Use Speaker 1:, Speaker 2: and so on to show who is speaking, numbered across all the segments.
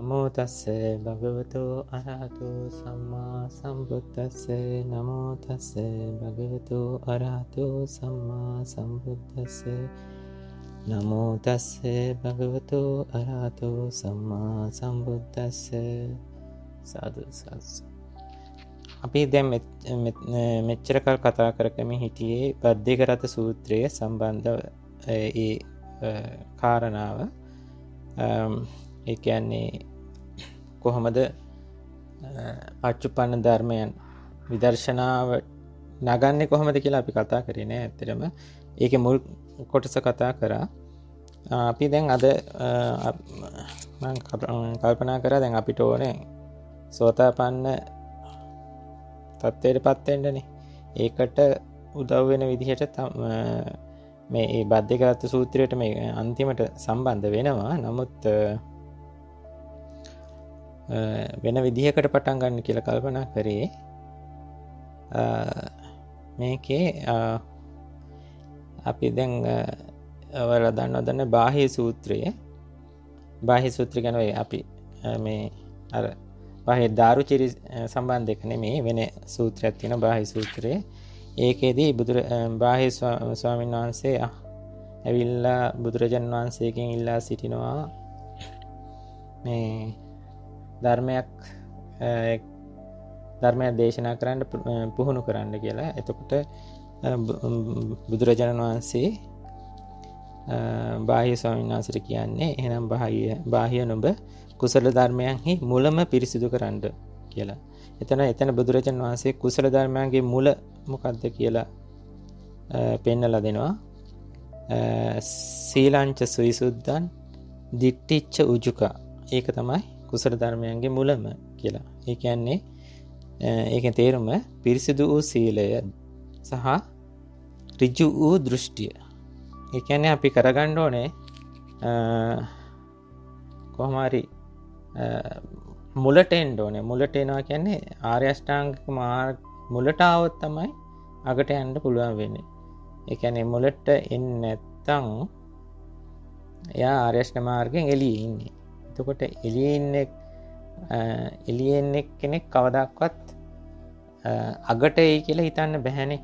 Speaker 1: නමෝ තස්සේ භගවතු අරහතෝ සම්මා සම්බුද්දස්සේ නමෝ තස්සේ භගවතු අරහතෝ සම්මා සම්බුද්දස්සේ නමෝ තස්සේ භගවතු අරහතෝ සම්මා සම්බුද්දස්සේ සාදු සාදු. අපි දැන් මෙච්චර කල් කතා කරගෙන හිටියේ බද්දේක රත සූත්‍රයේ සම්බන්ධ ඒ කාරණාව. ඒ කියන්නේ කොහොමද පච්චුප්පන්න ධර්මයන් විදර්ශනාව නගන්නේ කොහොමද කියලා අපි කතා කරේ නෑ. ඇත්තටම ඒකේ මුල් කොටස කතා කරා. අපි දැන් අද මම කල්පනා කරා දැන් අපිට ඕනේ සෝතාපන්න තත්ත්වයටපත් වෙන්නනේ. ඒකට උදව් වෙන විදිහට මේ බද්දේක රත සූත්‍රයට මේ අන්තිමට සම්බන්ධ වෙනවා. නමුත් වෙන විදිහකට පටන් ගන්න කියලා කල්පනා කරේ. මේකේ අපි දැන් ඔයාලා දන්න බාහ්‍ය සූත්‍රය. බාහ්‍ය සූත්‍රය කියන්නේ අපි මේ අර බාහ්‍ය දාරුචිරි සම්බන්ධයක නෙමෙයි වෙන සූත්‍රයක් තියෙනවා බාහ්‍ය සූත්‍රයේ. ඒකෙදී බාහ්‍ය ස්වාමීන් වහන්සේ ඇවිල්ලා බුදුරජාණන් වහන්සේගෙන් ඉල්ලා සිටිනවා මේ ධර්මය දේශනා කරන්න පුහුණු කරන්න කියලා. එතකොට බුදුරජාණන් වහන්සේ බාහ්‍ය ස්වාමීන් වහන්සේට කියන්නේ එහෙනම් බාහ්‍ය නුඹ කුසල ධර්මයන්හි මුලම පිරිසිදු කරන්න කියලා. එතන බුදුරජාණන් වහන්සේ කුසල ධර්මයන්ගේ මුල මොකක්ද කියලා පෙන්නලා දෙනවා. සීලංච සවිසුද්ධං දිට්ඨිච්ච උජුකා. ඒක තමයි කුසල ධර්මයන්ගේ මුලම කියලා. ඒ කියන්නේ ඒකේ තේරුම පිරිසිදු වූ සීලය සහ ඍජු වූ දෘෂ්ටිය. ඒ කියන්නේ අපි කරගන්න ඕනේ කොහොම හරි මුලට එන්න ඕනේ. මුලට එනවා කියන්නේ ආර්ය අෂ්ටාංගික මාර්ග මුලට આવොත් තමයි අගට යන්න පුළුවන් වෙන්නේ. ඒ කියන්නේ මුලට එන්නේ නැත්තම් එයා ආර්ය අෂ්ටාංග මාර්ගයෙන් එළියේ ඉන්නේ. එතකොට එළියේ ඉන්නේ කෙනෙක් කවදාවත් අගට එයි කියලා හිතන්න බෑනේ.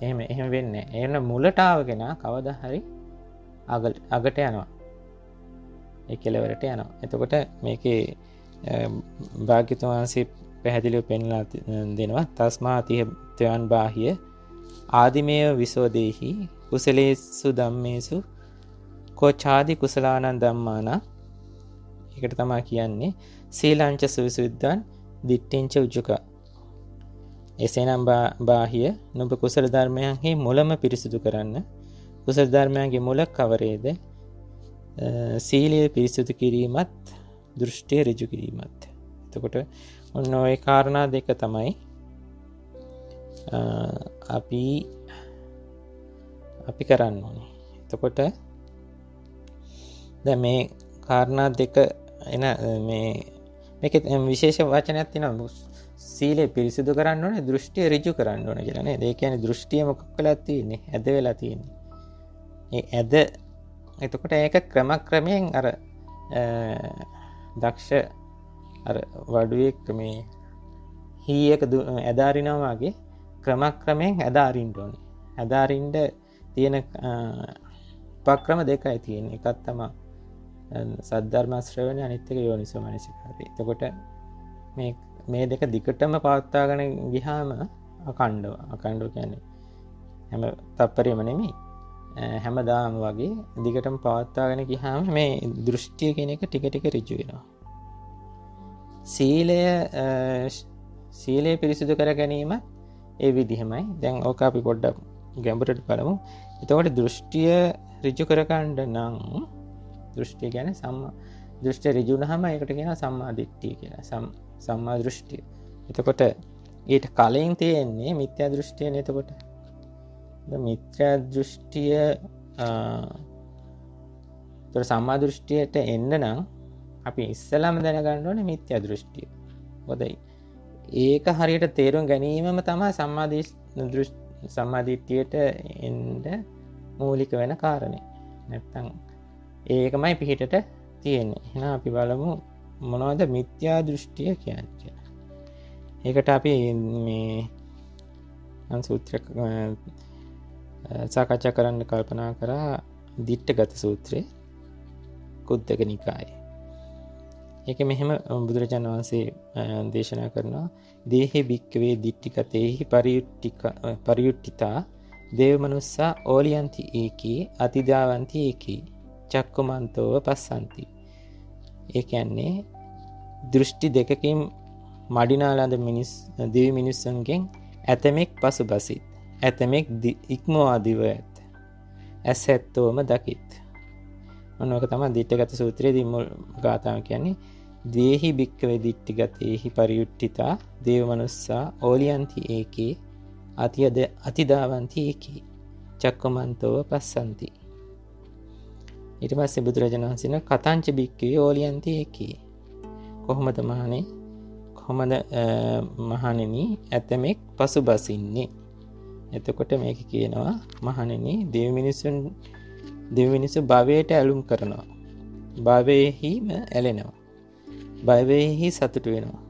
Speaker 1: එහෙම වෙන්නේ නැහැ. එහෙනම් මුලට ආව කෙනා කවදා හරි අගට යනවා. ඒ කෙලවරට යනවා. එතකොට මේකේ භාග්‍යවතුන් වහන්සේ පැහැදිලිව පෙන්ලා දෙනවා තස්මාතිහ ත්වයන් බාහ්‍ය ආදිමේය විසෝදේහි කුසලේසු ධම්මේසු කොචාදි කුසලානං ධම්මාන. ඒකට තමයි කියන්නේ සීලංච සවිසුද්ධං දිට්ඨිංච උජ්ජක. එසේනම් බාහ්‍ය නුඹ කුසල ධර්මයන්හි මුලම පිරිසිදු කරන්න. කුසල ධර්මයන්ගේ මුල කවරේද? සීලය පිරිසිදු කිරීමත් දෘෂ්ටිය ඍජු කිරීමත්. එතකොට ඔන්න ඔය කාරණා දෙක තමයි අපි කරන්න ඕනේ. එතකොට දැන් මේ කාරණා දෙක එන මේකේ විශේෂ වචනයක් තියෙනවා. සීලය පිරිසිදු කරන්න ඕනේ, දෘෂ්ටිය ඍජු කරන්න ඕනේ කියලා නේද? ඒ කියන්නේ දෘෂ්ටිය මොකක් වෙලා තියෙන්නේ? ඇද වෙලා තියෙන්නේ. ඒ ඇද එතකොට ඒක ක්‍රමයෙන් අර දක්ෂ අර වඩුවෙක් මේ හීයක ඇදාරිනවා වගේ ක්‍රමයෙන් ඇදාරින්න ඕනේ. ඇදාරින්න තියෙන උපක්‍රම දෙකයි තියෙන්නේ. එකක් තමයි සද්ධර්ම ශ්‍රවණය, අනිත් එක යෝනිසෝ මනසිකාරය. එතකොට මේ දෙක දිගටම පවත්වාගෙන ගියාම අකණ්ඩව කියන්නේ හැම තප්පරෙම නෙමෙයි. හැමදාම වගේ දිගටම පවත්වාගෙන ගියාම මේ දෘෂ්ටිය කියන එක ටික ටික ඍජු වෙනවා. සීලය පිරිසිදු කර ගැනීම ඒ විදිහමයි. දැන් ඕක අපි පොඩ්ඩක් ගැඹුරට බලමු. එතකොට දෘෂ්ටිය ඍජු කර ගන්න නම් දෘෂ්ටිය කියන්නේ සම්මා දෘෂ්ටිය ඍජු වුනහම ඒකට කියනවා සම්මා දිට්ඨිය කියලා. සම්මා දෘෂ්ටිය. එතකොට ඊට කලින් තියෙන්නේ මිත්‍යා දෘෂ්ටියනේ. එතකොට මිත්‍යා දෘෂ්ටිය සම්මා දෘෂ්ටියට එන්න නම් අපි ඉස්සෙල්ලාම දැනගන්න ඕනේ මිත්‍යා දෘෂ්ටිය. මොකද ඒක හරියට තේරුම් ගැනීමම තමයි සම්මා දිට්ඨියට එන්න මූලික වෙන කාරණේ. නැත්තම් ඒකමයි පිටිට තියෙන්නේ. එහෙනම් අපි බලමු මොනවද මිත්‍යා දෘෂ්ටිය කියන්නේ. ඒකට අපි මේ සූත්‍ර සාකච්ඡා කරන්න කල්පනා කරා දිට්ඨගත සූත්‍රය කුද්දක නිකායේ. ඒක මෙහෙම බුදුරජාණන් වහන්සේ දේශනා කරනවා දේහි භික්ඛවේ දිට්ඨිගතේහි පරියුට්ඨිතා දේව මනුස්සා ඕලියන්ති ඒකී අතිදාවන්ති ඒකී චක්කුමන්තෝව පස්සන්ති. ඒ කියන්නේ දෘෂ්ටි දෙකකින් මඩිනාලඳ දිවි මිනිස්සුන්ගෙන් ඇතමෙක් පසුබසිත් ඇතමෙක් ඉක්මවා දිව ඇත ඇස් ඇත්තෝම දකිත්. ඔන්නෝක තමයි දිට්ඨගත සූත්‍රයේදී මුල් ගාථාව කියන්නේ දේහි භික්ඛවේ දිට්ඨිගතේහි පරියුට්ඨිතා දේව මනුස්සා ඕලියන්ති ඒකේ අතිදාවන්ති ඒකී චක්කමන්තෝව පස්සන්ති. ඊට පස්සේ බුදුරජාණන් වහන්සේ කතංච භික්ඛවේ ඕලියන්ති ඒකී කොහොමද මහණෙනි ඇතමෙක් පසුබසින්නේ. එතකොට මේක කියනවා මහණෙනි දෙවි මිනිස්සු භවයට ඇලුම් කරනවා. භවයේහිම ඇලෙනවා. භවයේහි සතුට වෙනවා.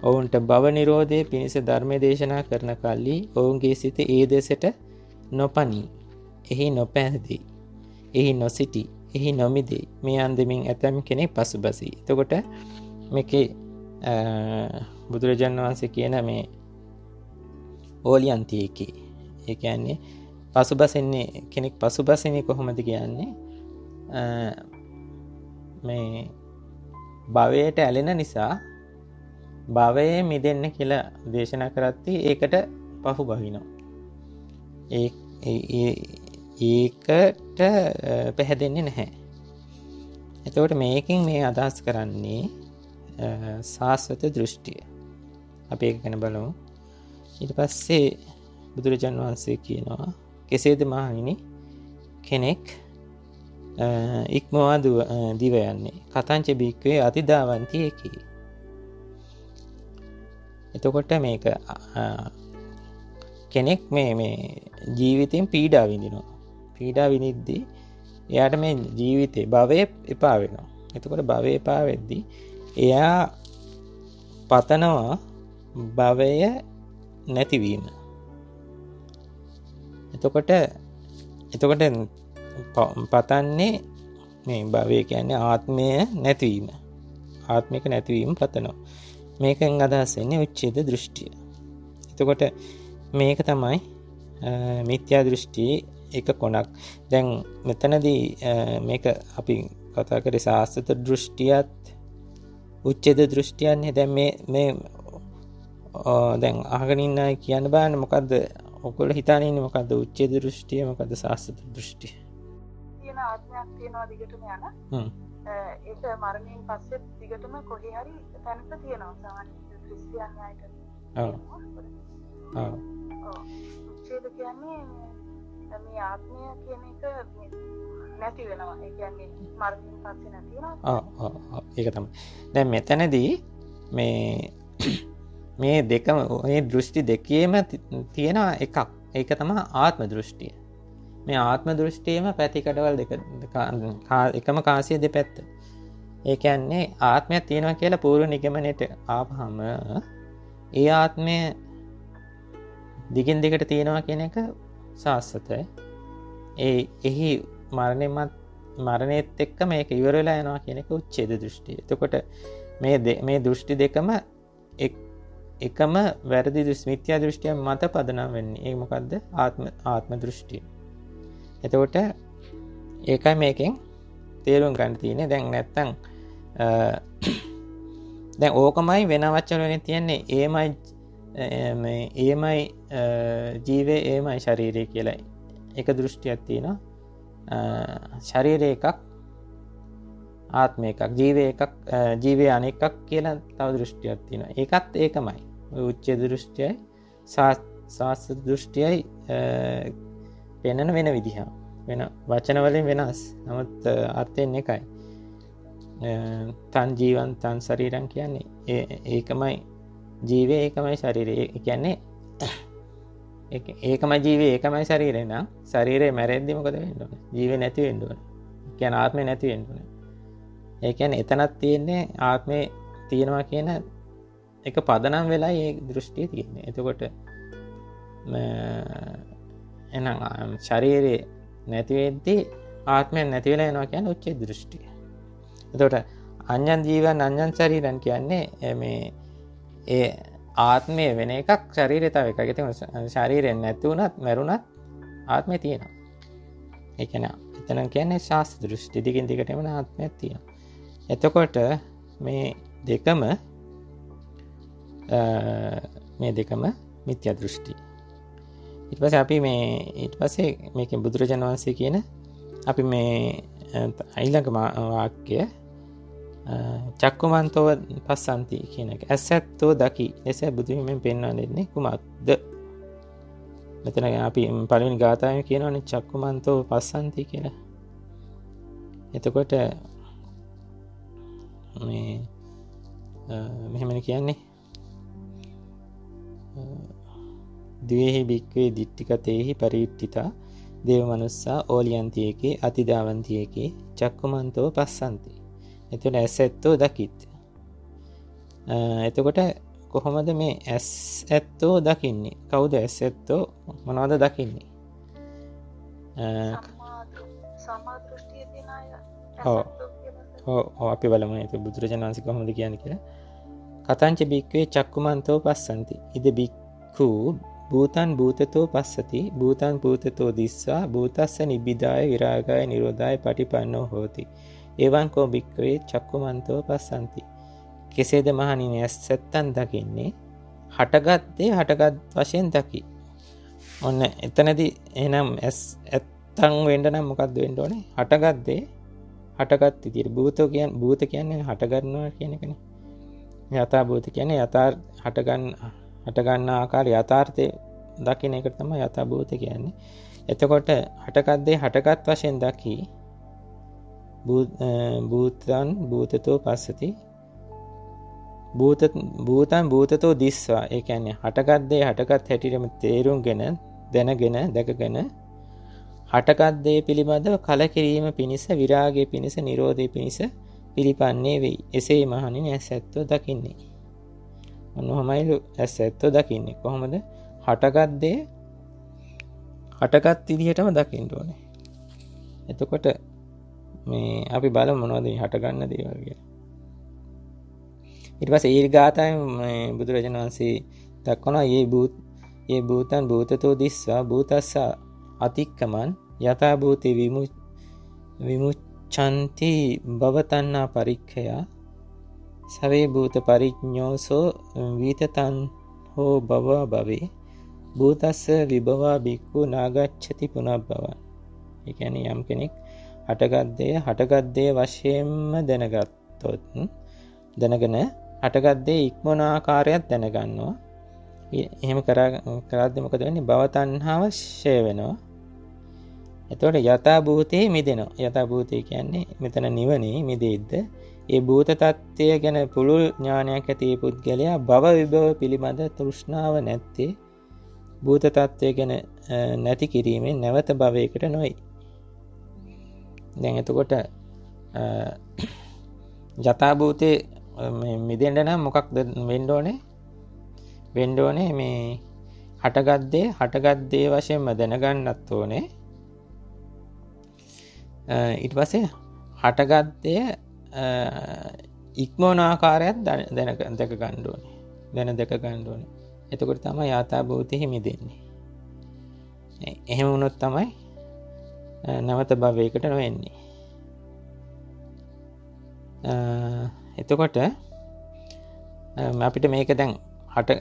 Speaker 1: ඔවුන්ට භව නිරෝධයේ පිණිස ධර්ම දේශනා කරන කල්ලි ඔවුන්ගේ සිත ඒ දෙසට නොපනී. එහි නොපැහැදී. එහි නොසිටි. එහි නොමිදේ. මේ අන්දමින් ඇතම් කෙනෙක් පසුබසී. එතකොට මේකේ බුදුරජාණන් වහන්සේ කියන මේ ඕලියන්ති එකේ ඒ කියන්නේ පසුබසින්නේ කෙනෙක් පසුබසින්නේ කොහොමද කියන්නේ මේ භවයට ඇලෙන නිසා භවයේ මිදෙන්න කියලා දේශනා කරද්දී ඒකට පහු බහිනවා. ඒකට පැහැදෙන්නේ නැහැ. එතකොට මේකෙන් මේ අදහස් කරන්නේ සාස්වත දෘෂ්ටිය. අපි ඒක ගැන බලමු. ඊට පස්සේ බුදුරජාන් වහන්සේ කියනවා කෙසේද මහණෙනි කෙනෙක් ඉක්මවා දිව යන්නේ කතංච බික්කේ අතිදාවන්ති ඒකී. එතකොට මේක කෙනෙක් මේ ජීවිතෙන් පීඩා විඳිනවා. පීඩා විඳිද්දී එයාට මේ ජීවිතේ භවයේ එපා වෙනවා. එතකොට භවයේ එපා වෙද්දී එයා පතනවා භවය නැතිවීම. එතකොට පතන්නේ මේ භවය කියන්නේ ආත්මය නැතිවීම. ආත්මික නැතිවීම පතනවා. මේකෙන් අදහස් වෙන්නේ උච්ඡේද දෘෂ්ටිය. එතකොට මේක තමයි මිත්‍යා දෘෂ්ටියේ එක කොනක්. දැන් මෙතනදී මේක අපි කතා කරේ සාස්ත්‍ව දෘෂ්ටියත් උච්ඡේද දෘෂ්ටියන්නේ. දැන් මේ දැන් අහගෙන ඉන්න අය කියන්න බෑනේ මොකද්ද ඔයගොල්ලෝ හිතානේ ඉන්නේ මොකද්ද උච්ඡේද දෘෂ්ටිය මොකද්ද සාස්ත්‍ව දෘෂ්ටිය?
Speaker 2: තියෙන ආත්මයක් තියෙනවා දිගටම යන. ඒක මරණයෙන් පස්සේ දිගටම කොහේ හරි තැනක තියෙනවා සාමාන්‍ය ක්‍රිස්තියානි අයට.
Speaker 1: ඔව්.
Speaker 2: උච්ඡේද කියන්නේ මේ ආත්මය කියන එක නැති වෙනවා. ඒ කියන්නේ මරණයෙන් පස්සේ නැති වෙනවා.
Speaker 1: ඒක තමයි. දැන් මෙතනදී මේ දෙකම මේ දෘෂ්ටි දෙකේම තියෙන එකක්. ඒක තමයි ආත්ම දෘෂ්ටිය. මේ ආත්ම දෘෂ්ටියේම පැතිකඩවල් දෙක එකම කාසිය දෙපැත්ත. ඒ කියන්නේ ආත්මයක් තියෙනවා කියලා පූර්ව නිගමනයට ආවහම ඒ ආත්මය දිගින් දිගට තියෙනවා කියන එක සාස්වතයි. එහි මරණයත් එක්ක මේක ඉවර වෙලා යනවා කියන එක උච්ඡේද දෘෂ්ටිය. එතකොට මේ දෘෂ්ටි දෙකම එකම වැරදි මිත්‍යා දෘෂ්ටිය මත පදනම් වෙන්නේ. ඒක මොකද්ද? ආත්ම දෘෂ්ටිය. එතකොට ඒකයි මේකෙන් තේරුම් ගන්න තියෙන්නේ. දැන් නැත්තම් දැන් ඕකමයි වෙන වචන වලින් තියන්නේ ඒමයි ජීවේ ඒමයි ශරීරය කියලා එක දෘෂ්ටියක් තියෙනවා. ශරීරය එකක් ආත්මය එකක් ජීවය අනෙකක් කියලා තව දෘෂ්ටියක් තියෙනවා. ඒකත් ඒකමයි. උච්ඡේද දෘෂ්ටියයි සාස්ත්‍ව දෘෂ්ටියයි පෙන්වන වෙන විදිහ. වෙන වචන වලින් වෙනස්. නමුත් අර්ථයෙන් එකයි. තන් ජීවන් තන් ශරීරං කියන්නේ ඒකමයි ජීවය ඒකමයි ශරීරය. ඒ කියන්නේ ඒකමයි ජීවය ඒකමයි ශරීරය නම් ශරීරය මැරෙද්දි මොකද වෙන්න ඕනේ? ජීවය නැති වෙන්න ඕනේ. කියන්නේ ආත්මය නැති වෙන්න ඕනේ. ඒ කියන්නේ එතනක් තියෙන්නේ ආත්මේ තියෙනවා කියන එක පදනම් වෙලා ඒ දෘෂ්ටිය තියෙන්නේ. එතකොට එහෙනම් ශරීරේ නැති වෙද්දී ආත්මය නැති වෙලා යනවා කියන්නේ උච්චේ දෘෂ්ටිය. එතකොට අඤ්ඤං ජීවං අඤ්ඤං ශරීරං කියන්නේ මේ ඒ ආත්මය වෙන එකක්, ශරීරය තව එකක්. ඒ ශරීරයෙන් නැති වුණත් මැරුණත් ආත්මය තියෙනවා. ඒ කියන්නේ එතන කියන්නේ ශාස්ත්‍ර දෘෂ්ටි. දිගින් දිගටම ආත්මයක් තියෙනවා. එතකොට මේ දෙකම මිත්‍යා දෘෂ්ටි. ඊට පස්සේ මේකෙන් බුදුරජාණන් වහන්සේ කියන අපි මේ ඊළඟ වාක්‍ය චක්කුමන්තව පස්සන්ති කියන එක. ඇසැත්තෝ දකි. එසේ බුදුහිමින් පෙන්වා දෙන්නේ කුමක්ද? මෙතන අපි පළවෙනි ගාථාවෙන් කියනවානේ චක්කුමන්තව පස්සන්ති කියලා. එතකොට මේ මෙහෙමනේ කියන්නේ ද්වේහි බික්කේ දිට්ඨිකතේහි පරිට්ඨිතා දේව මනුස්සා ඕලියන්තියේකේ අතිදාවන්තියේකේ චක්කුමන්තව පස්සන්ති. එතකොට ඇසැත්තෝ දකිත්. එතකොට කොහොමද මේ ඇසැත්තෝ දකින්නේ? කවුද ඇසැත්තෝ? මොනවද දකින්නේ?
Speaker 2: සම්මා දෘෂ්ටිය තියන අය.
Speaker 1: අපි බලමු ඒක බුදුරජාණන් වහන්සේ කොහොමද කියන්නේ කියලා. කතංච බික්කේ චක්කුමන්තෝ පස්සන්ති. ඉද බික්ඛු භූතං භූතතෝ පස්සති. භූතං භූතතෝ දිස්සා භූතස්ස නිබ්බිදාය විරාගාය නිරෝධාය පටිපන්නෝ හෝති. එවං කෝ බික්ඛවේ චක්කුමන්තෝ පස්සන්ති. කෙසේද මහණෙනි ඇසැත්තන් දකින්නේ? හටගත් දේ හටගත් වශයෙන් දකි. ඔන්න එතනදී එහෙනම් ඇත්තන් වෙන්න නම් මොකද්ද වෙන්න ඕනේ? හටගත් දේ හටගත් විදියට. භූත කියන්නේ හට ගන්නවා කියන එකනේ. යථා භූත කියන්නේ හට ගන්න ආකාරය යථාර්ථය දකින්න එක තමයි යථා භූත කියන්නේ. එතකොට හටගත් දේ හටගත් වශයෙන් දකි. භූතං භූතතෝ පස්සති. භූතං භූතතෝ දිස්වා. ඒ කියන්නේ හටගත් දේ හටගත් හැටියටම තේරුම්ගෙන දැනගෙන දැකගෙන හටගත් දේ පිළිබඳව කලකිරීම පිණිස විරාගයේ පිණිස නිරෝධයේ පිණිස පිළිපන්නේ වෙයි. එසේ මහණෙනි ඇසැත්තෝ දකින්නේ. මොනවාමයි ඇසැත්තෝ දකින්නේ? කොහොමද? හටගත් දේ හටගත් විදිහටම දකින්න ඕනේ. එතකොට මේ අපි බලමු මොනවද මේ හට ගන්න දේවල් කියලා. ඊට පස්සේ ඊර්ගාතයෙන් බුදුරජාණන් වහන්සේ දක්වනවා මේ භූතං භූතතෝ දිස්සා භූතස්ස අතික්කමන් යථා භූතේ විමුච්ඡanti භවතන්නා පරික්ඛය සවේ භූත පරිඥෝසෝ විතතං හෝ භව භවේ භූතස්ස විභවා බික්ඛු නාගච්ඡති පුනබ්බවං. ඒ කියන්නේ යම් කෙනෙක් හටගත් දේ වශයෙන්ම දැනගෙන හටගත් දේ ඉක්මන ආකාරයක් දැනගන්නවා. එහෙම කරද්දී මොකද වෙන්නේ? භව තණ්හාව ෂය වෙනවා. එතකොට යථා භූතේ මිදෙනවා. යථා භූතේ කියන්නේ මෙතන නිවනේ මිදෙද්ද ඒ භූත tattය ගැන පුළුල් ඥානයක් ඇති පුද්ගලයා භව විභව පිළිබඳ තෘෂ්ණාව නැත්තේ භූත tattය ගැන නැති කිරීමෙන් නැවත භවයකට නොයි. දැන් එතකොට යථා භූතේ මිදෙන්න නම් මොකක්ද වෙන්න ඕනේ? වෙන්න ඕනේ මේ හටගත් දේ වශයෙන්ම දැනගන්නත් ඕනේ. ඊට පස්සේ හටගත් දේ ඉක්මවන ආකාරයක් දැක ගන්න ඕනේ. එතකොට තමයි යථා භූතෙහි මිදෙන්නේ. එහෙම වුණොත් තමයි නැවත භවයකට නොවෙන්නේ. එතකොට අපිට මේක දැන්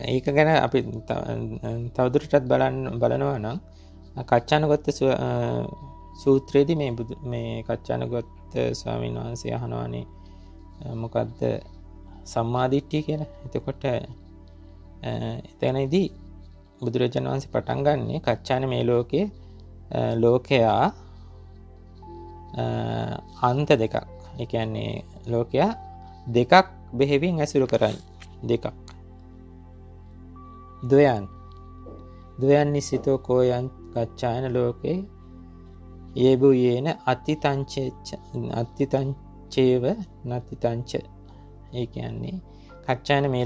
Speaker 1: ඒක ගැන අපි තවදුරටත් බලනවා නම් කච්චානගත සූත්‍රයේදී මේ කච්චානගත ස්වාමීන් වහන්සේ අහනවානේ මොකද්ද සම්මාදිට්ඨිය කියලා. එතකොට එතනදී බුදුරජාණන් වහන්සේ පටන් ගන්නේ කච්චාන මේ ලෝකයා අන්ත දෙකක්. ඒ කියන්නේ ලෝකයා දෙකක් බෙහෙවින් ඇසුරු කරන්නේ. දෙකක්. ද්වයන් නිසිතෝ කෝයන් කච්චායන ලෝකේ යේබු යේන අත්තිතං චේව නතිතංච. ඒ කියන්නේ කච්චායන මේ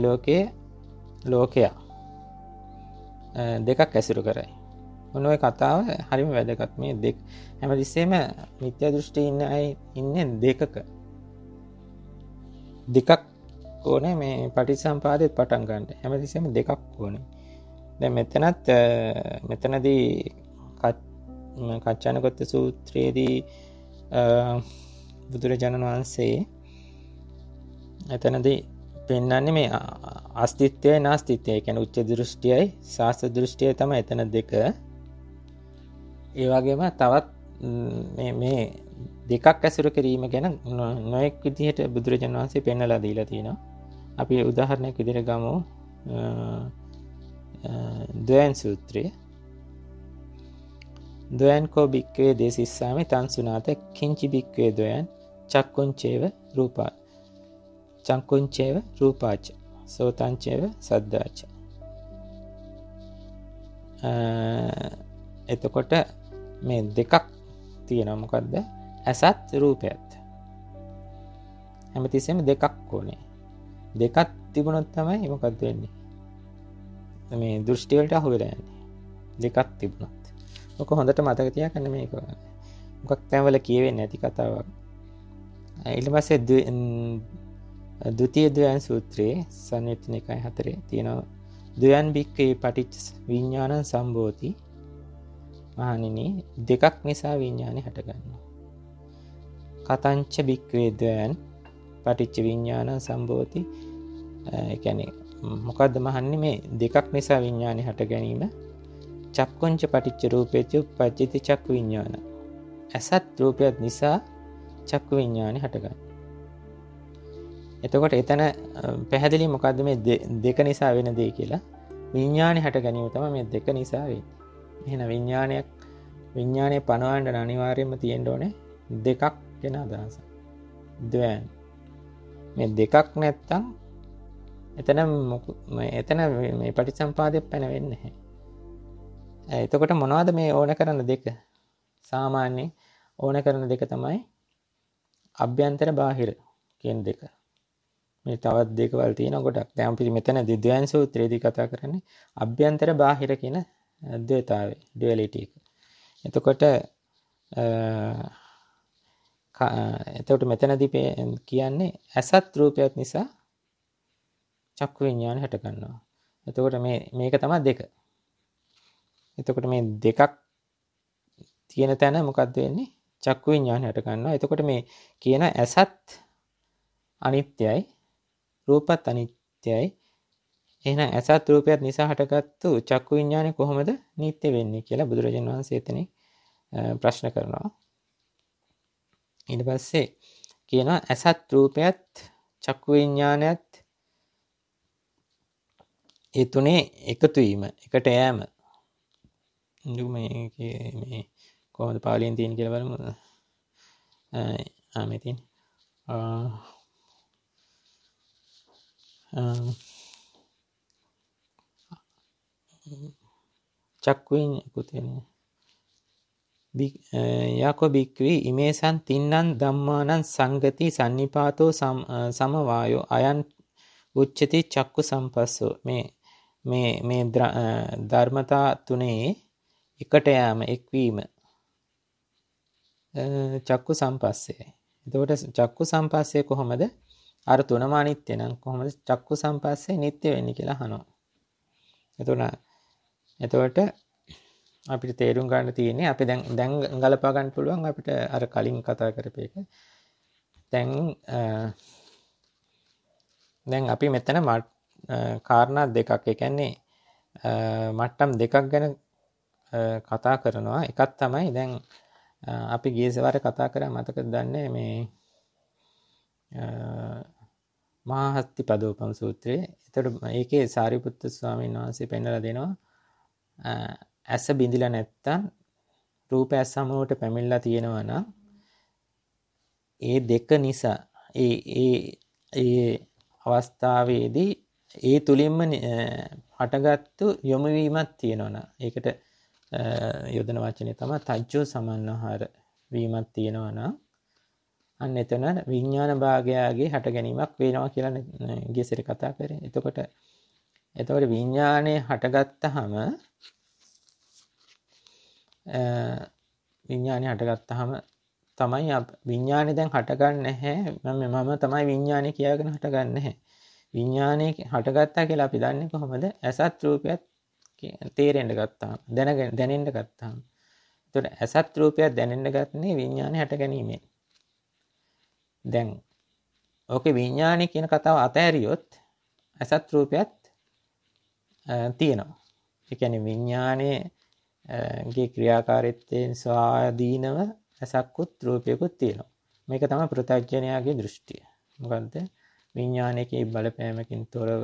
Speaker 1: ලෝකයා දෙකක් ඇසුරු කරයි. ඔන්න ඔය කතාව හරිම වැදගත්. මේ දෙක හැමතිස්සෙම මිත්‍යා දෘෂ්ටි ඉන්නේ දෙකක් ඕනේ මේ පටිච්චසමුපාදෙත් පටන් ගන්න. හැමතිස්සෙම දෙකක් ඕනේ. දැන් මෙතනදී කච්චායනගත සූත්‍රයේදී බුදුරජාණන් වහන්සේ එතනදී පෙන්වන්නේ මේ අස්තිත්වයයි නාස්තිත්වයයි කියන්නේ උච්ච දෘෂ්ටියයි සාස්ත්‍ර දෘෂ්ටියයි තමයි එතන දෙක. ඒ වගේම තවත් මේ දෙකක් ඇසුරු කිරීම ගැන නොඑක් විදිහට බුදුරජාණන් වහන්සේ පෙන්වලා දීලා තියෙනවා. අපි උදාහරණයක් විදිහට ගමු ද්වයන් සූත්‍රය. ද්වයන් කෝ භික්ඛවේ දේසිස්සාමි තං සුනාත කිංචි භික්ඛවේ ද්වයන් චක්කුංචේව රූපාච සෝතංචේව සද්දාච. එතකොට මේ දෙකක් තියෙනවා. මොකද්ද? ඇසත් රූපයත්. හැමතිස්සෙම දෙකක් ඕනේ. දෙකක් තිබුණොත් තමයි මොකද්ද වෙන්නේ? මේ දෘෂ්ටි වලට අහු වෙලා යන්නේ. දෙකක් තිබුණොත්. ඔක හොඳට මතක තියාගන්න. මේක මොකක් තැන්වල කියවෙන්නේ නැති කතාවක්. ඊට පස්සේ ද්විතීය ද්වයන් සූත්‍රයේ සංයුත්ත නිකාය 4 තියෙනවා ද්වයන් භික්ඛවේ පටිච්ච විඥානං සම්භෝති. මහණෙනි දෙකක් නිසා විඥානය හටගන්නවා. කතංච භික්ඛවේ ද්වයන් පටිච්ච විඥානං සම්භෝති. ඒ කියන්නේ මොකද්ද මහන්නේ මේ දෙකක් නිසා විඥානය හට ගැනීම? චක්කුංච පටිච්ච රූපේච උප්පජ්ජති චක්කු විඥාන. අසත් රූපයත් නිසා චක්කු විඥානය හටගන්නවා. එතකොට එතන පැහැදිලි මොකද්ද මේ දෙක නිසා වෙන දේ කියලා? විඥානය හට ගැනීම තමයි මේ දෙක නිසා වෙන්නේ. එහෙනම් විඥානය පනවන්න අනිවාර්යයෙන්ම තියෙන්න ඕනේ දෙකක් වෙන අදහස. ද්වයන්. මේ දෙකක් නැත්තම් එතන මේ පටිච්චසමුපාදය පැන වෙන්නේ නැහැ. එතකොට මොනවද මේ ඕන කරන දෙක? සාමාන්‍ය ඕන කරන දෙක තමයි අභ්‍යන්තර බාහිර කියන දෙක. මේ තවත් දෙකවල් තියෙනවා ගොඩක්. දැන් අපි මෙතන ද්වයන් සූත්‍රයේදී කතා කරන්නේ අභ්‍යන්තර බාහිර කියන ද්වේතාවය, ඩුවැලිටි එක. එතකොට මෙතනදී කියන්නේ අසත් රූපයක් නිසා චක්කු විඥානය හට ගන්නවා. එතකොට මේක තමයි දෙක. එතකොට මේ දෙකක් තියෙන තැන මොකද්ද වෙන්නේ? චක්කු විඥානය හට ගන්නවා. එතකොට මේ කියන අසත් අනිත්‍යයි, රූපත් අනිත්‍යයි. එහෙනම් අසත් රූපයත් නිසා හටගත්තු චක්කු විඥානය කොහොමද නිට්ටය වෙන්නේ කියලා බුදුරජාණන් වහන්සේ එතනින් ප්‍රශ්න කරනවා. ඊට පස්සේ කියනවා අසත් රූපයත් චක්කු විඥානයත් ඒ තුනේ එකතු වීම, එකට යෑම. මේ කොහොමද පාලියෙන් තියෙන කියලා බලමු. මේ තියෙන චක්කුයින් පුතේන යකෝ බික්වි ඉමේසන් තින්නන් ධම්මානං සංගති සන්නිපාතෝ සමවායෝ අයන් උච්චති චක්කු සම්පස්සෝ. මේ ධර්මතා තුනේ එකට යාම, එක්වීම චක්කු සම්පස්සේ. එතකොට චක්කු සම්පස්සේ කොහොමද? අර තුනම අනිත්‍ය නම් කොහොමද චක්කු සම්පස්සේ නිට්ටය වෙන්නේ කියලා අහනවා. එතකොට අපිට තේරුම් ගන්න තියෙන්නේ අපි දැන් ගලපා ගන්න පුළුවන් අපිට අර කලින් කතා කරපු එක. දැන් අපි මෙතන කාරණා දෙකක්, ඒ කියන්නේ මට්ටම් දෙකක් ගැන කතා කරනවා. එකක් තමයි දැන් අපි ගිය සවාරේ කතා කරා, මතකද දන්නේ මේ මහා හත්ති පදෝපම සූත්‍රයේ. එතකොට ඒකේ සාරිපුත්ත ස්වාමීන් වහන්සේ පෙන්වලා දෙනවා ඇස බිඳිලා නැත්තම් රූප ඇස සමූහයට පැමිණලා තියෙනවා නම් ඒ දෙක නිසා ඒ අවස්ථාවේදී ඒ තුලින්ම හටගත්තු යොමු වීමක් තියෙනවා. ඒකට යොදන වචනේ තමයි තජ්ජෝ සමන්නාහාර වීමක් තියෙනවා නම් අන්න එතන විඥාන භාගයාගේ හට ගැනීමක් වෙනවා කියලා ගියසරේ කතා කරේ. එතකොට විඥානේ හටගත්තාම තමයි විඥානේ දැන් හටගන්නේ නැහැ. මම තමයි විඥානේ කියාගෙන හටගන්නේ නැහැ. විඥානේ හටගත්තා කියලා අපි දන්නේ කොහොමද? ඇසත් රූපයත් තේරෙන්න ගත්තාම, දැනෙන්න ගත්තාම. එතකොට ඇසත් රූපයත් දැනෙන්න ගන්නේ විඥානේ හට ගැනීමෙන්. දැන් ඕකේ විඥානේ කියන කතාව අතහැරියොත් ඇසත් රූපයත් තියෙනවා. ඒ කියන්නේ විඥානේ ගේ ක්‍රියාකාරීත්වයෙන් ස්වාධීනව ඇසක්කුත් රූපයකුත් තියෙනවා. මේක තමයි පෘථග්ජනයාගේ දෘෂ්ටිය. මොකද්ද? විඥානයේ බලපෑමකින් තොරව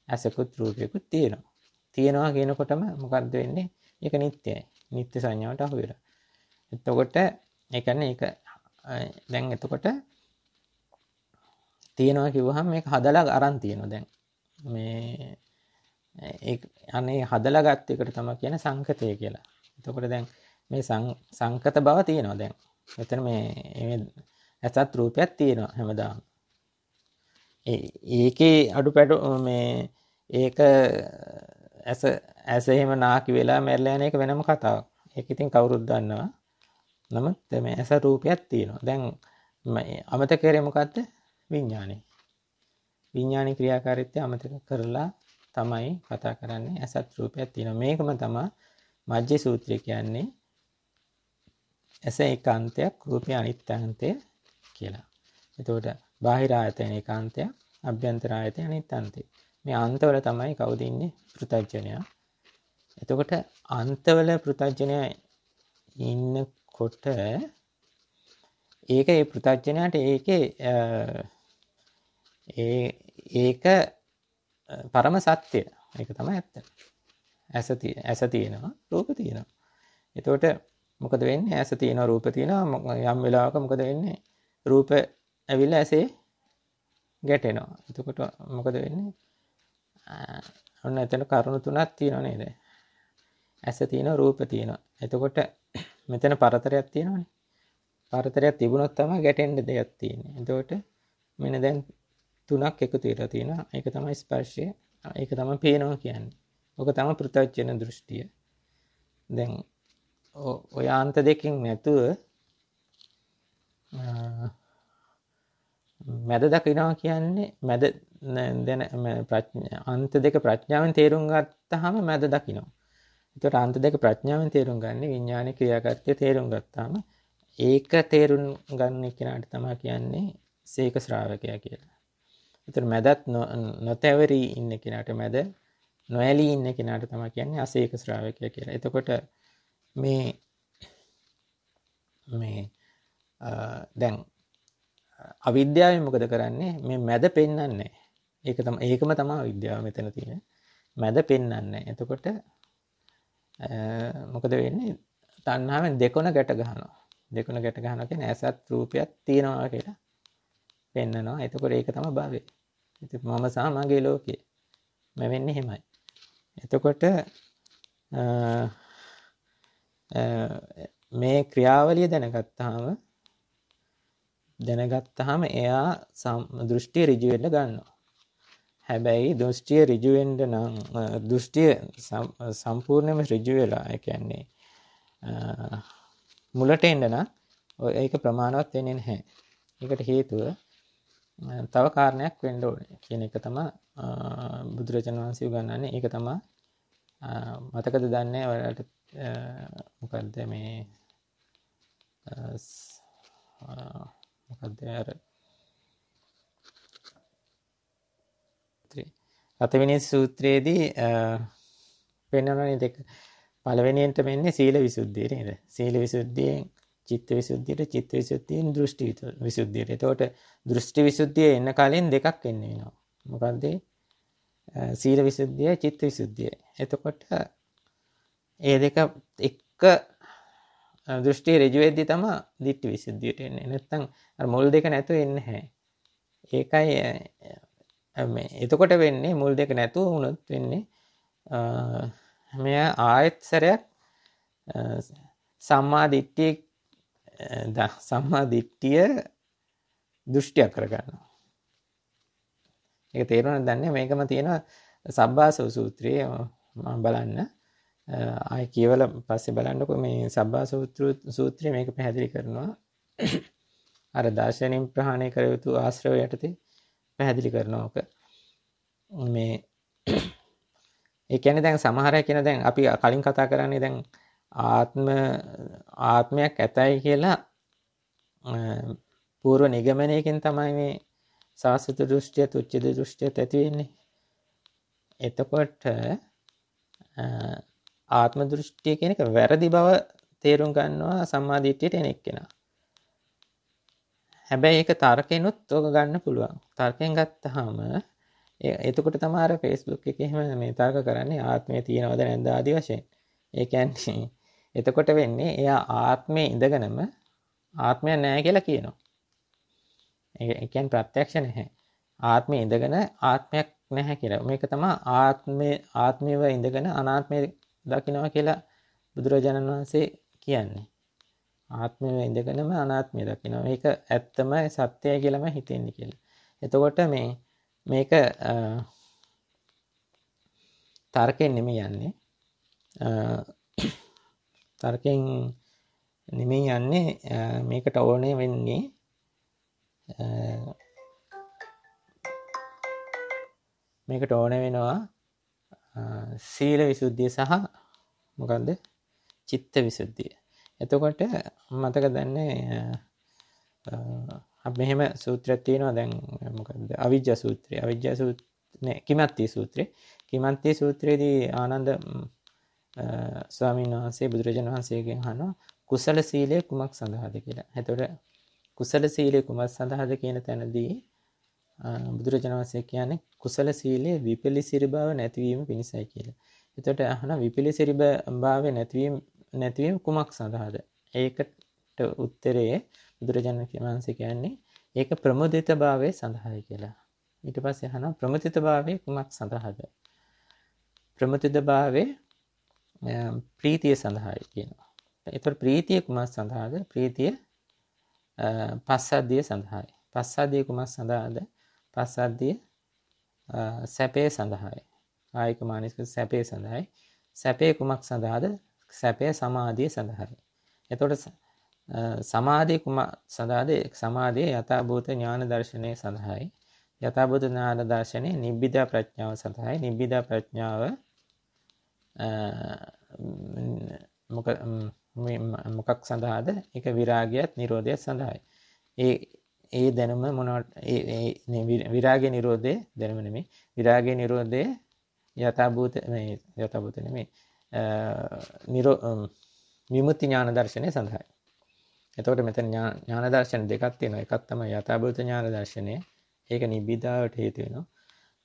Speaker 1: ඇසකුත් රූපයකුත් තියෙනවා. තියෙනවා කියනකොටම මොකද්ද වෙන්නේ? ඒක නිට්ටයයි. නිට්ටය සංඥාවට අහු වෙලා. එතකොට ඒ කියන්නේ ඒක දැන් එතකොට තියෙනවා කිව්වහම මේක හදලා අරන් තියෙනවා දැන්. මේ අනේ හදලා ගත්ත එකට තමයි කියන්නේ සංකතය කියලා. එතකොට දැන් මේ සංකත බව තියෙනවා දැන්. මෙතන මේ ඇසත් රූපයක් තියෙනවා හැමදාම. ඒකේ අඩුපැඩු මේ ඒක ඇස එහෙම නාකි වෙලා මැරලා යන එක වෙනම කතාවක්. ඒක ඉතින් කවුරුත් දන්නවා. නමුත් මේ ඇස රූපයක් තියෙනවා. දැන් අමතක කරේ මොකද්ද? විඥානේ. විඥානේ ක්‍රියාකාරීත්වය අමතක කරලා තමයි කතා කරන්නේ. ඇසත් රූපයක් තියෙනවා. මේකම තමයි මජ්ජේ සූත්‍රය කියන්නේ. ඇස ඒකාන්තයක්, රූපය අනිත්‍යන්තය කියලා. එතකොට බාහිර ආයතන ඒකාන්තයක්, අභ්‍යන්තර ආයතන අනිත්‍යන්තය. මේ අන්තවල තමයි කවුද ඉන්නේ? පෘථග්ජනයා. එතකොට අන්තවල පෘථග්ජනයා ඉන්නකොට ඒ පෘථග්ජනයාට ඒක පරම සත්‍ය. ඒක තමයි ඇත්ත. ඇස තියෙනවා, රූප තියෙනවා. එතකොට මොකද වෙන්නේ? ඇස තියෙනවා, රූප තියෙනවා. යම් වෙලාවක මොකද වෙන්නේ? රූප ඇවිල්ලා ඇසේ ගැටෙනවා. එතකොට මොකද වෙන්නේ? ඔන්න එතන කරුණු තුනක් තියෙනවා නේද? ඇස තියෙනවා, රූප තියෙනවා. එතකොට මෙතන පරතරයක් තියෙනවානේ. පරතරයක් තිබුණොත් තමයි ගැටෙන්න දෙයක් තියෙන්නේ. එතකොට මෙන්න දැන් තුනක් එකතු වෙලා තියෙනවා. ඒක තමයි ස්පර්ශය. ඒක තමයි පේනවා කියන්නේ. ඔක තමයි පෘථග්ජන දෘෂ්ටිය. දැන් ඔය අන්ත දෙකකින් නැතුව මැද දකිනවා කියන්නේ මැද දැන අන්ත දෙක ප්‍රඥාවෙන් තේරුම් ගත්තාම මැද දකිනවා. ඒකට අන්ත දෙක ප්‍රඥාවෙන් තේරුම් ගන්න විඥානයේ ක්‍රියාකාරීත්වය තේරුම් ගත්තාම ඒක තේරුම් ගන්න කෙනාට තමයි කියන්නේ සීක ශ්‍රාවකයා කියලා. ඒතර මැදත් නොතැවරි ඉන්න කෙනාට මැද නොඇලී ඉන්න කෙනාට තමයි කියන්නේ අසීක ශ්‍රාවකයා කියලා. එතකොට මේ දැන් අවිද්‍යාවෙන් මොකද කරන්නේ? මේ මැද පෙන්වන්නේ. ඒකම තමයි අවිද්‍යාව මෙතන තියෙන. මැද පෙන්වන්නේ. එතකොට මොකද වෙන්නේ? තණ්හාවෙන් දෙකොන ගැට ගන්නවා. දෙකොන ගැට ගන්නවා කියන්නේ ඇසත් රූපයක් තියෙනවා කියලා පෙන්නනවා. එතකොට ඒක තමයි භවය. ඉතින් මම සහ මගේ ලෝකය. මම වෙන්නේ එහෙමයි. එතකොට මේ ක්‍රියාවලිය දැනගත්තාම එයා දෘෂ්ටිය ඍජු වෙන්න ගන්නවා. හැබැයි දෘෂ්ටිය ඍජු වෙන්න නම් දෘෂ්ටිය සම්පූර්ණයෙන්ම ඍජු වෙලා ඒ කියන්නේ මුලට එන්න නම් ඒක ප්‍රමාණවත් වෙන්නේ නැහැ. ඒකට හේතුව තව කාරණයක් වෙන්න ඕනේ කියන එක තමයි බුදුරජාණන් වහන්සේ උගන්වන්නේ. ඒක තමයි මතකද දන්නේ ඔයාලට මොකද්ද මේ මොකද්ද අර අතවෙනි සූත්‍රයේදී පෙන්වන්නේ දෙක. පළවෙනියට මෙන්නේ සීල විසුද්ධිය නේද? සීල විසුද්ධියෙන් චිත්ත විසුද්ධියට, චිත්ත විසුද්ධියෙන් දෘෂ්ටි විසුද්ධියට. එතකොට දෘෂ්ටි විසුද්ධිය එන්න කලින් දෙකක් එන්න වෙනවා. මොකද්ද? සීල විසුද්ධිය, චිත්ත විසුද්ධිය. එතකොට ඒ දෙක එක දෘෂ්ටි ඍජු වෙද්දී තමයි දිට්ඨි විසුද්ධියට එන්නේ. නැත්තම් අර මුල් දෙක නැතුව එන්නේ නැහැ. ඒකයි එතකොට වෙන්නේ මුල් දෙක නැතුව වුණොත් වෙන්නේ මෙයා ආයත් සැරයක් සම්මා දිට්ඨිය දෘෂ්ටියක් කරගන්නවා. ඒක තේරුණාද දන්නේ මේකම තියෙනවා සබ්බාසව සූත්‍රයේ මම බලන්න ආයි කියවලා පස්සේ බලන්නකො මේ සබ්බාසව සූත්‍රයේ මේක පැහැදිලි කරනවා. අර දාර්ශනික ප්‍රහාණය කර යුතු ආශ්‍රව යටතේ පැහැදිලි කරනවා ඔක. මේ ඒ කියන්නේ දැන් සමහර අය කියන දැන් අපි කලින් කතා කරන්නේ දැන් ආත්මයක් ඇතයි කියලා පූර්ව නිගමනයකින් තමයි මේ සාස්වත දෘෂ්ටිය තුච්ඡිත දෘෂ්ටිය ඇති වෙන්නේ. එතකොට ආත්ම දෘෂ්ටිය කියන එක වැරදි බව තේරුම් ගන්නවා සම්මාදිට්ඨියට එන එක්කෙනා. හැබැයි ඒක තර්කෙනුත් ඕක ගන්න පුළුවන්. තර්කෙන් ගත්තාම එතකොට තමයි අර Facebook එකේ එහෙම මේ තර්ක කරන්නේ ආත්මය තියෙනවද නැද්ද ආදි වශයෙන්. ඒ කියන්නේ එතකොට වෙන්නේ එයා ආත්මේ ඉඳගෙනම ආත්මය නැහැ කියලා කියනවා. ඒ කියන්නේ ප්‍රත්‍යක්ෂ නැහැ. ආත්මේ ඉඳගෙන ආත්මයක් නැහැ කියලා. මේක තමයි ආත්මයව ඉඳගෙන අනාත්මය දකිනවා කියලා බුදුරජාණන් වහන්සේ කියන්නේ. ආත්මයව ඉඳගෙනම අනාත්මය දකිනවා. මේක ඇත්තමයි සත්‍යයි කියලාම හිතෙන්නේ කියලා. එතකොට මේක තර්කයෙන් නෙමෙයි යන්නේ. තර්කයෙන් නෙමෙයි යන්නේ. මේකට ඕනේ වෙන්නේ මේකට ඕන වෙනවා සීල විසුද්ධිය සහ මොකද්ද චිත්ත විසුද්ධිය. එතකොට මතක දන්නේ අපි මෙහෙම සූත්‍රයක් තියෙනවා දැන් මොකද්ද අවිජ්ජා සූත්‍රය. අවිජ්ජා සූත්‍රය නේ කිමත්ති සූත්‍රය. කිමත්ති සූත්‍රයේදී ආනන්ද ස්වාමීන් වහන්සේ බුදුරජාණන් වහන්සේගෙන් අහනවා කුසල සීලය කුමක් සඳහාද කියලා. එතකොට කුසල සීලය කුමක් සඳහාද කියන තැනදී බුදුරජාණන් වහන්සේ කියන්නේ කුසල සීලයේ විපිලිසිරි බව නැතිවීම පිණිසයි කියලා. එතකොට අහන විපිලිසිරි භාවය නැතිවීම කුමක් සඳහාද? ඒකට උත්තරයේ බුදුරජාණන් වහන්සේ කියන්නේ ඒක ප්‍රමුදිත භාවයේ සඳහායි කියලා. ඊට පස්සේ අහන ප්‍රමුදිත භාවයේ කුමක් සඳහාද? ප්‍රමුදිත භාවයේ ප්‍රීතිය සඳහායි කියනවා. එතකොට ප්‍රීතිය කුමක් සඳහාද? ප්‍රීතිය පස්සද්ධිය සඳහායි. පස්සද්ධිය කුමක් සඳහාද? පස්සද්ධිය සැපේ සඳහායි. කායික මානසික සැපේ සඳහායි. සැපේ කුමක් සඳහාද? සැපේ සමාධිය සඳහායි. එතකොට සමාධිය කුමක් සඳහාද? සමාධිය යථාභූත ඥාන දර්ශනය සඳහායි. යථාභූත ඥාන දර්ශනය නිබ්බිදා ප්‍රඥාව සඳහායි. නිබ්බිදා ප්‍රඥාව මොකක් සඳහාද? ඒක විරාගයත් නිරෝධයත් සඳහායි. ඒ දැනුම මොනවට විරාගය නිරෝධය දැනුම නෙමෙයි. විරාගය නිරෝධය යථාභූත නෙමෙයි. විමුක්ති ඥාන දර්ශනය සඳහායි. එතකොට මෙතන ඥාන දර්ශන දෙකක් තියෙනවා. එකක් තමයි යථාභූත ඥාන දර්ශනය. ඒක නිබ්බිදාවට හේතු වෙනවා.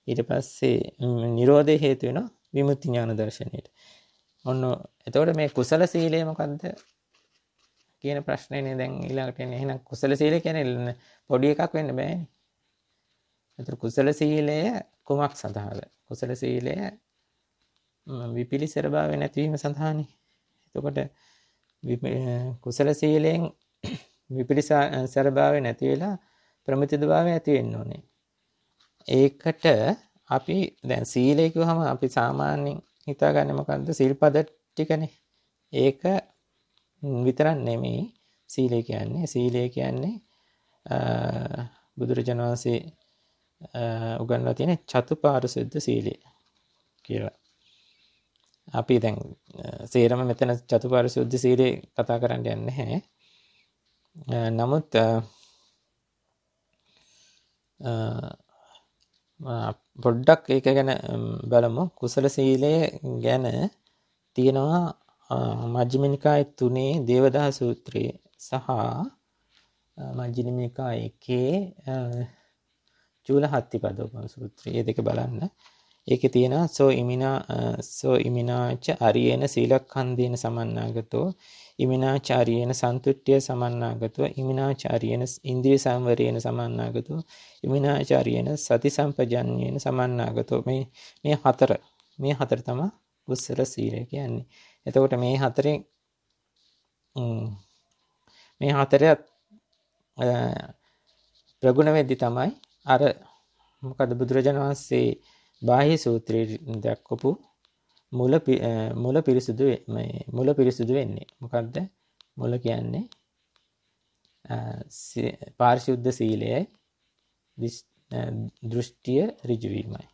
Speaker 1: ඊට පස්සේ නිරෝධය හේතු වෙනවා විමුක්ති ඥාන දර්ශනයට. ඔන්න එතකොට මේ කුසල සීලය මොකද්ද කියන ප්‍රශ්නේනේ දැන් ඊළඟට එන්නේ. එහෙනම් කුසල සීලය කියන්නේ පොඩි එකක් වෙන්න බෑනේ. ඒතර කුසල සීලය කුමක් සඳහාද? කුසල සීලය විපිලිසර භාවය නැතිවීම සඳහානේ. එතකොට කුසල සීලයෙන් විපිලිසර භාවය නැති වෙලා ප්‍රමුදිත භාවය ඇති වෙන්න ඕනේ. ඒකට අපි දැන් සීලය කිව්වම අපි සාමාන්‍යයෙන් හිතාගන්නේ මොකද්ද? සිල්පද ටිකනේ. ඒක විතරක් නෙමෙයි සීලය කියන්නේ. සීලය කියන්නේ බුදුරජාණන් වහන්සේ උගන්වලා තියෙන චතුපාරිශුද්ධ සීලය කියලා. අපි දැන් සේරම මෙතන චතුපාරිශුද්ධ සීලය කතා කරන්න යන්නේ නැහැ. නමුත් පොඩ්ඩක් ඒක ගැන බලමු. කුසල සීලය ගැන තියෙනවා මජ්ක්‍ධිම නිකායේ 3 දේවදා සූත්‍රයේ සහ මජ්ක්‍ධිම නිකායේ 1 චූලහත්තිපදෝපම සූත්‍රය. මේ දෙක බලන්න. ඒකේ තියෙනවා සෝ ඉමිනාච අරියේන සීලක්ඛන්දේන සමන්නාගතෝ ඉමිනාච අරියේන සන්තුට්ඨිය සමන්නාගතෝ ඉමිනාච අරියේන ඉන්ද්‍රිය සංවරේන සමන්නාගතෝ ඉමිනාච අරියේන සති සම්පජඤ්ඤේන සමන්නාගතෝ මේ හතර තමයි කුසල සීලය කියන්නේ. එතකොට මේ හතරේ ප්‍රගුණ වෙද්දි තමයි අර මොකද බුදුරජාණන් වහන්සේ බාහ්‍ය සූත්‍රයේ දක්වපු මුල පිරිසුදු වෙන්නේ. මොකද්ද? මුල කියන්නේ පාරිශුද්ධ සීලයයි දෘෂ්ටිය ඍජු වීමයි.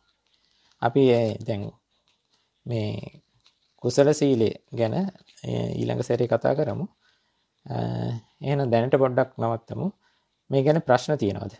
Speaker 1: අපි දැන් මේ කුසල සීලය ගැන ඊළඟ සැරේ කතා කරමු. එහෙනම් දැනට පොඩ්ඩක් නවත්තමු. මේ ගැන ප්‍රශ්න තියෙනවද?